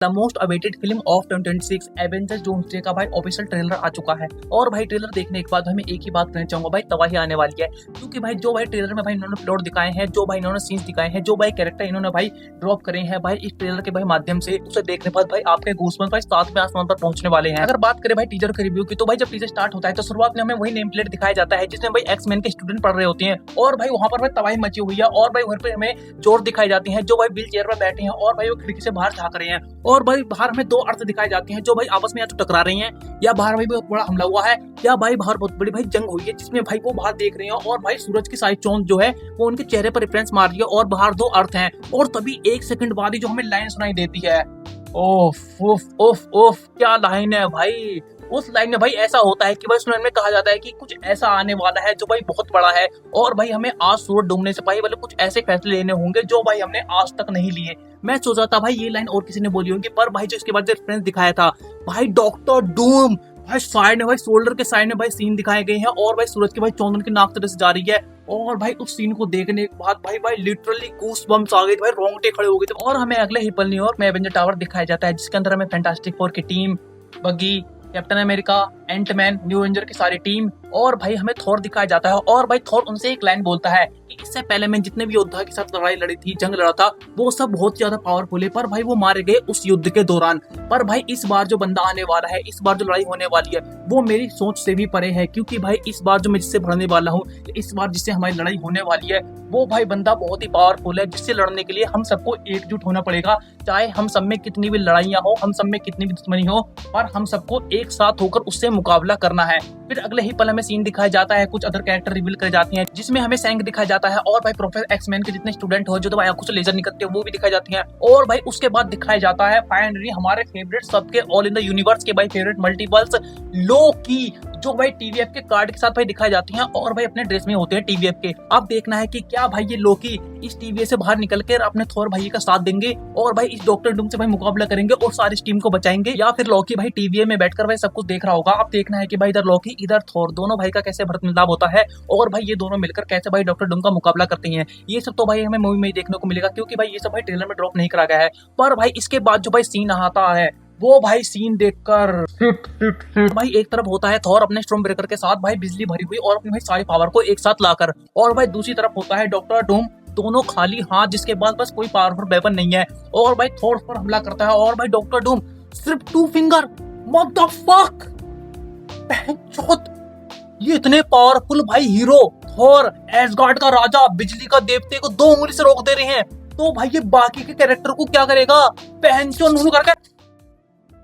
The most awaited film of 2026 Avengers doomsday का भाई official trailer आ चुका है। और भाई ट्रेलर देखने के बाद हमें एक ही बात कहना चाहूंगा, भाई तबाही आने वाली है। क्योंकि भाई जो भाई ट्रेलर में भाई इन्होंने प्लॉट दिखाए हैं, जो भाई इन्होंने सीन्स दिखाए हैं, जो भाई कैरेक्टर इन्होंने भाई ड्रॉप करे हैं, भाई इस ट्रेलर के भाई माध्यम से उसे देखने के बाद भाई आपके गूज़बम्स भाई सातवें आसमान पर पहुंचने वाले हैं। अगर बात करें भाई टीजर के रिव्यू की, तो भाई जब टीजर स्टार्ट होता है तो शुरुआत में हमें वही नेम प्लेट दिखाया जाता है जिसमें भाई एक्स-मैन के स्टूडेंट पढ़ रहे होते हैं। और भाई वहां पर भाई तबाही मची हुई है। और भाई वहां पे हमें जोर दिखाई जाती है, जो भाई व्हील चेयर पर बैठे हैं और भाई वो खिड़की से बाहर झांक रहे हैं। और भाई बाहर हमें दो अर्थ दिखाई जाती हैं, जो भाई आपस में या तो टकरा रही हैं, या बाहर भाई बहुत बड़ा हमला हुआ है, या भाई बाहर बहुत बड़ी भाई जंग हुई है जिसमें भाई वो बाहर देख रहे हैं और भाई सूरज की साइड चौंध जो है वो उनके चेहरे पर रिफरेंस मार रही है और बाहर दो अर्थ हैं। और तभी एक सेकंड बाद ही जो हमें लाइन सुनाई देती है, ओफ ओफ ओफ ओफ, क्या लाइन है भाई। उस लाइन में भाई ऐसा होता है कि भाई सुनने में कहा जाता है कि कुछ ऐसा आने वाला है जो भाई बहुत बड़ा है, और भाई हमें आज सूरज डूबने से भाई कुछ ऐसे फैसले लेने होंगे जो भाई हमने आज तक नहीं लिए। मैं सोचा था भाई ये लाइन और किसी ने बोली होगी, पर भाई जो इसके बाद जो रेफरेंस दिखाया था भाई डॉक्टर डूम, भाई साइड में भाई शोल्डर के साइड में भाई सीन दिखाए गए हैं और भाई सूरज की भाई चौंधन की नाक तरह से जा रही है। और भाई उस सीन को देखने के बाद भाई लिटरली गूज़बम्स आ गए, भाई रोंगटे खड़े हो गए थे। और हमें अगले ही पल न्यूयॉर्क में एवेंजर टावर दिखाया जाता है जिसके अंदर हमें फैंटास्टिक फोर की team, Bucky, Captain America, Antman, new Avenger की सारी टीम, और भाई हमें थॉर दिखाया जाता है। और भाई थॉर उनसे एक लाइन बोलता है कि इससे पहले मैं जितने भी योद्धा के साथ लड़ाई लड़ी थी, जंग लड़ा था, वो सब बहुत ज्यादा पावरफुल है, पर भाई वो मारे गए उस युद्ध के दौरान। पर भाई इस बार जो बंदा आने वाला है, इस बार जो लड़ाई होने वाली है, वो मेरी सोच से भी परे है। क्योंकि भाई इस बार जो मैं जिससे भड़ने वाला हूँ, इस बार जिससे हमारी लड़ाई होने वाली है, वो भाई बंदा बहुत ही पावरफुल है, जिससे लड़ने के लिए हम सबको एकजुट होना पड़ेगा। चाहे हम सब में कितनी भी लड़ाइयाँ हो, हम सब में कितनी भी दुश्मनी हो, पर हम सबको एक साथ होकर उससे मुकाबला करना है। फिर अगले ही पल हमें सीन दिखाया जाता है, कुछ अदर कैरेक्टर रिवील करे जाती हैं जिसमें हमें सैंग दिखाया जाता है और भाई प्रोफेसर एक्स-मैन के जितने स्टूडेंट हो जो तो भाई आंखों से लेजर निकलते हैं वो भी दिखाई जाती हैं। और भाई उसके बाद दिखाया जाता है फाइनली हमारे फेवरेट सबके ऑल इन द यूनिवर्स के भाई फेवरेट मल्टीवर्स लोकी, जो भाई टीवीएफ के कार्ड के साथ भाई दिखाई जाती हैं और भाई अपने ड्रेस में होते हैं टीवीएफ के। अब देखना है कि क्या भाई ये लोकी इस टीवीएफ से बाहर निकल कर अपने थॉर भाई का साथ देंगे और भाई इस डॉक्टर डूम से भाई मुकाबला करेंगे और सारी टीम को बचाएंगे, या फिर लोकी भाई टीवीएफ में बैठकर भाई सब कुछ देख रहा होगा। अब देखना है कि भाई इधर लोकी इधर थॉर, दोनों भाई का कैसे भरत मिलाप होता है और भाई ये दोनों मिलकर कैसे भाई डॉक्टर डूम का मुकाबला करते हैं। ये सब तो भाई हमें मूवी में देखने को मिलेगा, क्योंकि भाई ये सब भाई ट्रेलर में ड्रॉप नहीं करा गया है। पर भाई इसके बाद जो भाई सीन आता है, वो भाई सीन देखकर भाई एक तरफ होता है थॉर अपने स्टॉर्म ब्रेकर के साथ भाई बिजली भरी हुई और अपनी भाई सारी पावर को एक साथ लाकर, और भाई दूसरी तरफ होता है डॉक्टर डूम, दोनों खाली हाथ जिसके पास बस कोई पावरफुल वेपन नहीं है, और भाई थॉर पर हमला करता है और भाई डॉक्टर डूम सिर्फ 2 फिंगर, व्हाट द फक, ये इतने पावरफुल भाई हीरो थॉर, एसगार्ड का राजा, बिजली का देवते को 2 उंगली से रोक दे रहे हैं, तो भाई ये बाकी के कैरेक्टर को क्या करेगा, पहन करके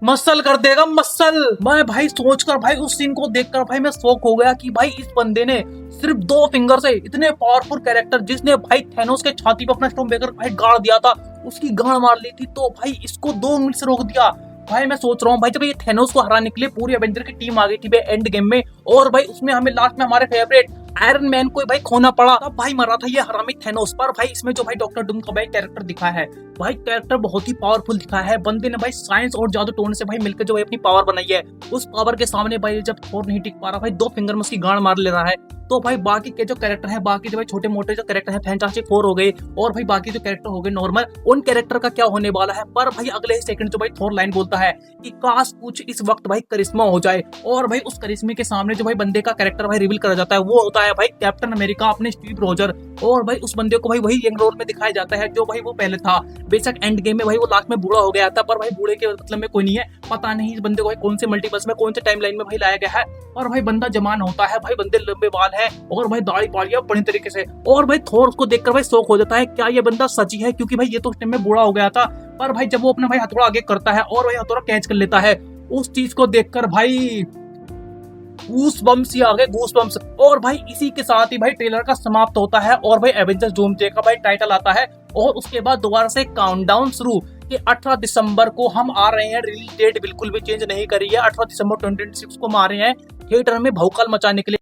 मसल कर देगा, मसल। मैं भाई सोचकर भाई उस सीन को देखकर भाई मैं शॉक हो गया कि भाई इस बंदे ने सिर्फ 2 फिंगर से इतने पावरफुल कैरेक्टर, जिसने भाई थैनोस के छाती पर अपना स्टॉर्म ब्रेकर भाई गाड़ दिया था, उसकी गाड़ मार ली थी, तो भाई इसको 2 मिनट से रोक दिया। भाई मैं सोच रहा हूँ भाई जब ये थैनोस को हराने के लिए पूरी एवेंजर की टीम आ गई थी भाई एंड गेम में, और भाई उसमें हमें लास्ट में हमारे फेवरेट आयरन मैन को भाई खोना पड़ा, तब भाई मरा था ये हरामी थैनोस। पर भाई इसमें जो भाई डॉक्टर डूम का भाई कैरेक्टर दिखा है, भाई कैरेक्टर बहुत ही पावरफुल दिखा है। बंदे ने भाई साइंस और जादू टोने से भाई मिलकर जो भाई अपनी पावर बनाई है, उस पावर के सामने भाई जब थॉर नहीं टिक पा रहा, भाई 2 फिंगर में उसकी गांड मार ले रहा है। तो भाई बाकी के जो कैरेक्टर है, बाकी जो भाई छोटे मोटे जो कैरेक्टर है, फैंटास्टिक फोर हो गए और भाई बाकी जो कैरेक्टर हो गए नॉर्मल, उन कैरेक्टर का क्या होने वाला है। पर भाई अगले ही सेकंड जो भाई थॉर लाइन बोलता है कि काश कुछ इस वक्त भाई करिश्मा हो जाए, और भाई उस करिश्मे के सामने जो भाई बंदे का कैरेक्टर भाई रिवील करा जाता है, वो होता है भाई कैप्टन अमेरिका अपने स्टीव रोजर। और भाई उस बंदे को भाई वही यंग रोल में दिखाया जाता है जो भाई वो पहले था। बेशक एंड गेम में भाई वो लास्ट में बूढ़ा हो गया था, पर भाई बूढ़े के मतलब में कोई नहीं है, पता नहीं इस बंदे को भाई कौन से मल्टीवर्स में कौन से टाइमलाइन में भाई लाया गया है। और भाई बंदा जवान होता है, भाई बंदे लंबे बाल है और भाई दाढ़ी पाड़ी बड़ी तरीके से, और भाई थॉर उसको देखकर भाई शौक हो जाता है, क्या ये बंदा सची है, क्योंकि भाई ये तो उस टाइम में बूढ़ा हो गया था। पर भाई जब वो अपना भाई हथौड़ा आगे करता है और भाई हथौड़ा कैच कर लेता है, उस चीज को देखकर भाई गूज़बम्स ही आ गए, गूज़बम्स। और भाई इसी के साथ ही भाई ट्रेलर का समाप्त होता है और भाई एवेंजर्स डूम्सडे का भाई टाइटल आता है, और उसके बाद दोबारा से काउंटडाउन शुरू कि 18 दिसंबर को हम आ रहे हैं। रिलीज डेट बिल्कुल भी चेंज नहीं करी है, 18 दिसंबर 2026 को हम आ रहे हैं थिएटर में भौकाल मचाने के लिए।